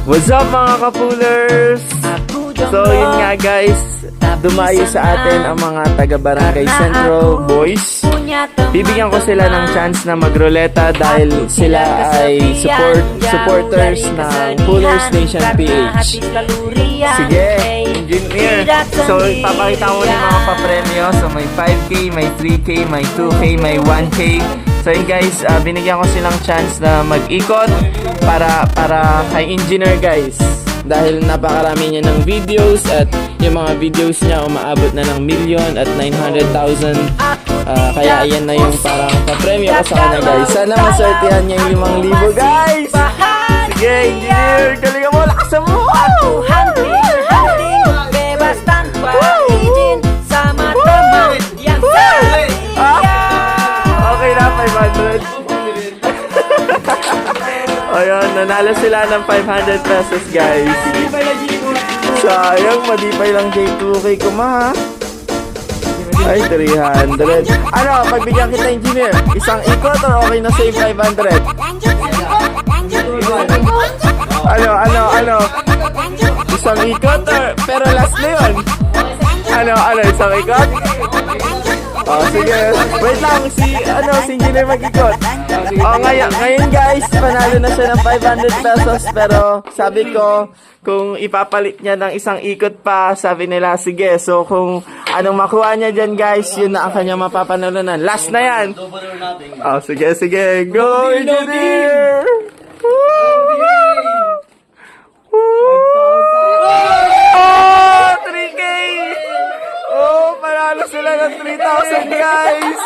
What's up mga kapulers? So yun nga guys, dumayo sa atin ang mga taga-Barangay Centro boys. Bibigyan ko sila ng chance na magruleta dahil sila ay supporters ng Pullers Nation PH. Sige, engineer. So ipapakita ko yung mga papremyo. So may 5K, may 3K, may 2K, may 1K. So yun guys, binigyan ko silang chance na mag-ikot para kay engineer guys. Dahil napakarami niya ng videos at yung mga videos niya umaabot na ng 1,900,000. Kaya ayan na yung parang papremyo ko sa kanya guys. Sana masortihan niya yung 5,000 guys. Sige engineer, galingan mo, lakasan mo. Bebas tanpa izin sama teman yang Okay na, 500. Ayun, nanalo sila ng 500 pesos guys. Sayang, madipay lang J2K ko ma. Ay, 300. Ano, pagbigyan kita engineer, isang ikot or okay na save 500? Ano? Isang ikot or, pero last na yun. Ano, isang ikot? Oh, sige. Wait lang, si engineer mag-ikot. Oh, ngayon guys, panalo na siya ng 500 pesos. Pero sabi ko, kung ipapalit niya ng isang ikot pa, sabi nila, sige. So, kung anong makuha niya dyan guys, yun na ang kanyang mapapanalunan. Last na yan. Oh, sige. Go, engineer! Oh, 3K! Oh, panalo sila ng 3,000 guys!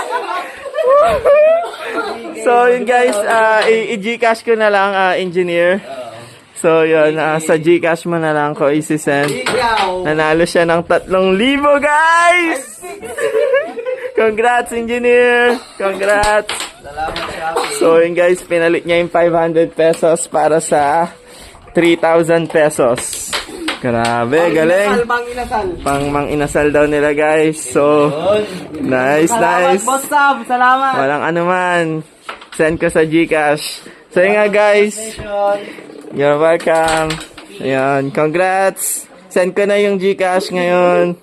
So, yun guys, i-Gcash ko na lang, engineer. So, yun, sa Gcash mo na lang ko isi-send. Nanalo siya ng 3,000 guys! Congrats, engineer! Congrats! So, yun guys, pinalit niya yung 500 pesos para sa 3,000 pesos. Grabe, galing. Pang mang-inasal daw nila guys. So, nice. Boss Sam, salamat. Walang anuman. Send ko sa Gcash. So yun nga guys. You're welcome. Ayan, congrats. Send ko na yung Gcash ngayon.